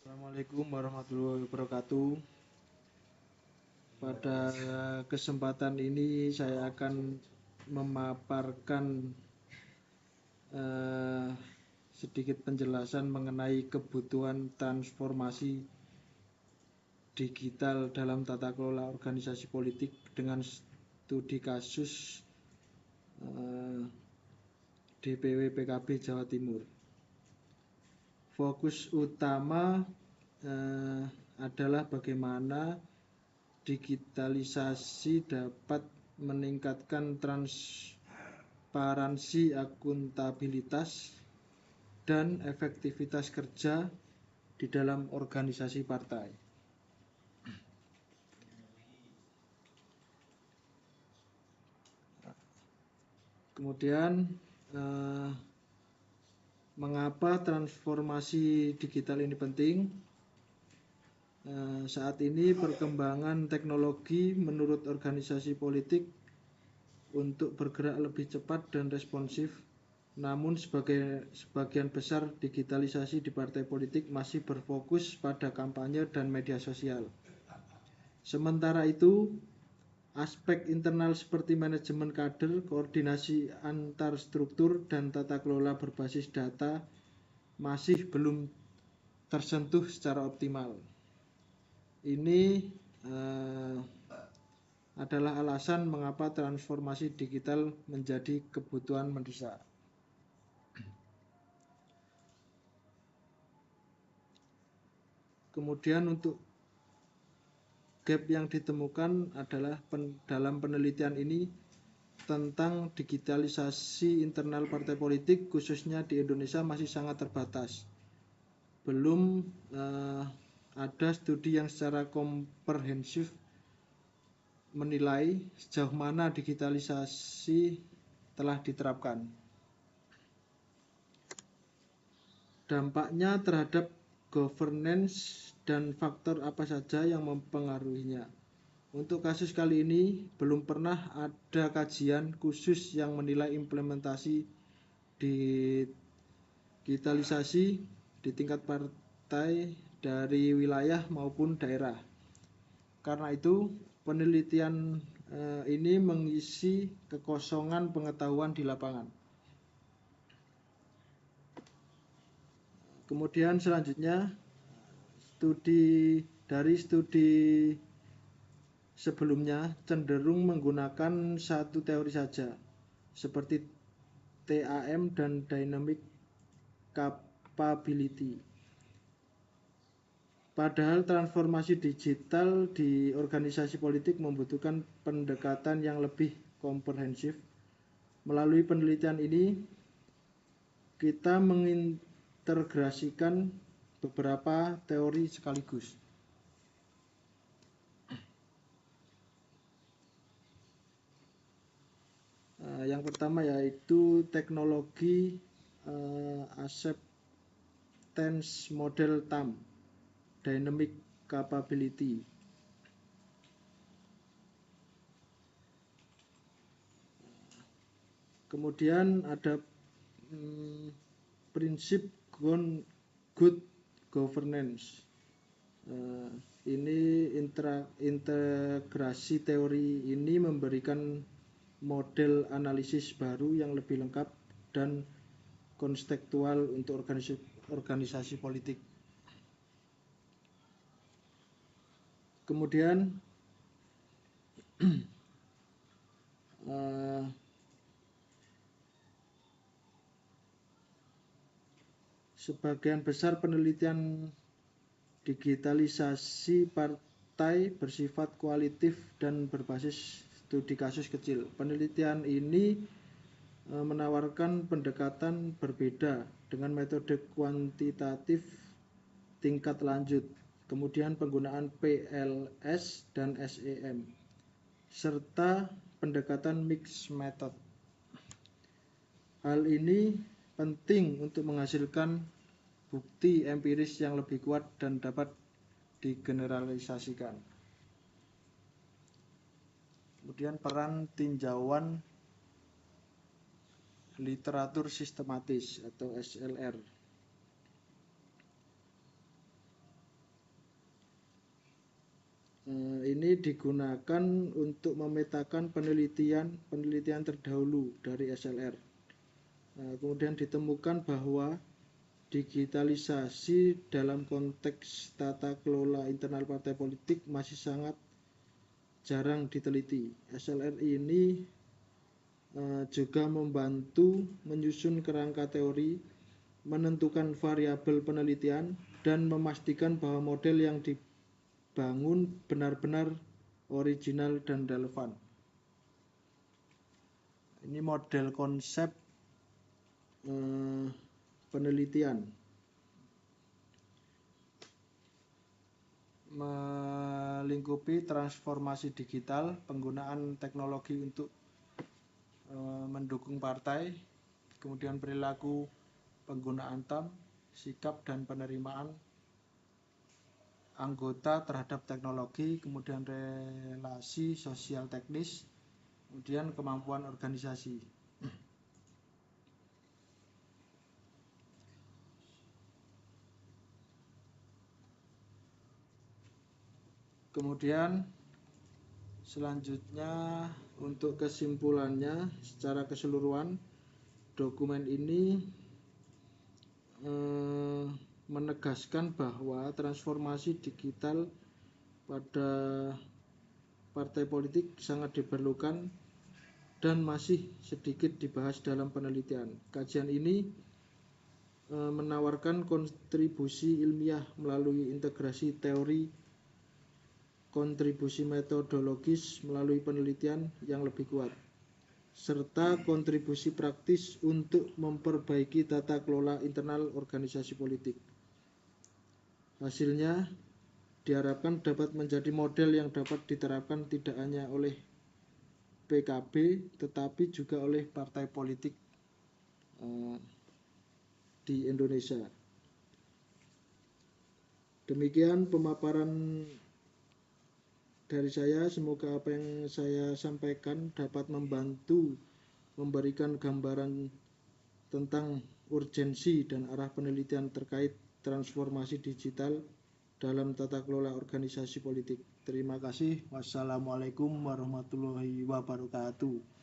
Assalamualaikum warahmatullahi wabarakatuh. Pada kesempatan ini saya akan memaparkan sedikit penjelasan mengenai kebutuhan transformasi digital dalam tata kelola organisasi politik dengan studi kasus DPW PKB Jawa Timur. Fokus utama adalah bagaimana digitalisasi dapat meningkatkan transparansi, akuntabilitas, dan efektivitas kerja di dalam organisasi partai. Kemudian mengapa transformasi digital ini penting? Saat ini perkembangan teknologi menurut organisasi politik untuk bergerak lebih cepat dan responsif, namun sebagian besar digitalisasi di partai politik masih berfokus pada kampanye dan media sosial. Sementara itu, aspek internal seperti manajemen kader, koordinasi antar struktur, dan tata kelola berbasis data masih belum tersentuh secara optimal. Ini adalah alasan mengapa transformasi digital menjadi kebutuhan mendesak. Kemudian untuk gap yang ditemukan adalah dalam penelitian ini tentang digitalisasi internal partai politik khususnya di Indonesia masih sangat terbatas. Belum ada studi yang secara komprehensif menilai sejauh mana digitalisasi telah diterapkan. Dampaknya terhadap governance dan faktor apa saja yang mempengaruhinya. Untuk kasus kali ini, belum pernah ada kajian khusus yang menilai implementasi digitalisasi di tingkat partai dari wilayah maupun daerah. Karena itu, penelitian ini mengisi kekosongan pengetahuan di lapangan. Kemudian selanjutnya, studi sebelumnya cenderung menggunakan satu teori saja, seperti TAM dan Dynamic Capability. Padahal transformasi digital di organisasi politik membutuhkan pendekatan yang lebih komprehensif. Melalui penelitian ini, kita mengintegrasikan beberapa teori sekaligus. Yang pertama yaitu teknologi acceptance model TAM, Dynamic Capability. Kemudian ada prinsip good governance. Ini integrasi teori ini memberikan model analisis baru yang lebih lengkap dan konstekstual untuk organisasi politik. Kemudian sebagian besar penelitian digitalisasi partai bersifat kualitatif dan berbasis studi kasus kecil. Penelitian ini menawarkan pendekatan berbeda dengan metode kuantitatif tingkat lanjut, kemudian penggunaan PLS dan SEM, serta pendekatan mixed method. Hal ini penting untuk menghasilkan bukti empiris yang lebih kuat dan dapat digeneralisasikan. Kemudian peran tinjauan literatur sistematis atau SLR. Ini digunakan untuk memetakan penelitian terdahulu dari SLR. Kemudian ditemukan bahwa digitalisasi dalam konteks tata kelola internal partai politik masih sangat jarang diteliti. SLR ini juga membantu menyusun kerangka teori, menentukan variabel penelitian, dan memastikan bahwa model yang dibangun benar-benar original dan relevan. Ini model konsep penelitian melingkupi transformasi digital, penggunaan teknologi untuk mendukung partai, kemudian perilaku penggunaan TAM, sikap dan penerimaan anggota terhadap teknologi, kemudian relasi sosial teknis, kemudian kemampuan organisasi. Kemudian selanjutnya untuk kesimpulannya secara keseluruhan, dokumen ini menegaskan bahwa transformasi digital pada partai politik sangat diperlukan dan masih sedikit dibahas dalam penelitian. Kajian ini menawarkan kontribusi ilmiah melalui integrasi teori, kontribusi metodologis melalui penelitian yang lebih kuat, serta kontribusi praktis untuk memperbaiki tata kelola internal organisasi politik. Hasilnya diharapkan dapat menjadi model yang dapat diterapkan tidak hanya oleh PKB tetapi juga oleh partai politik di Indonesia. Demikian pemaparan dari saya. Semoga apa yang saya sampaikan dapat membantu memberikan gambaran tentang urgensi dan arah penelitian terkait transformasi digital dalam tata kelola organisasi politik. Terima kasih. Wassalamualaikum warahmatullahi wabarakatuh.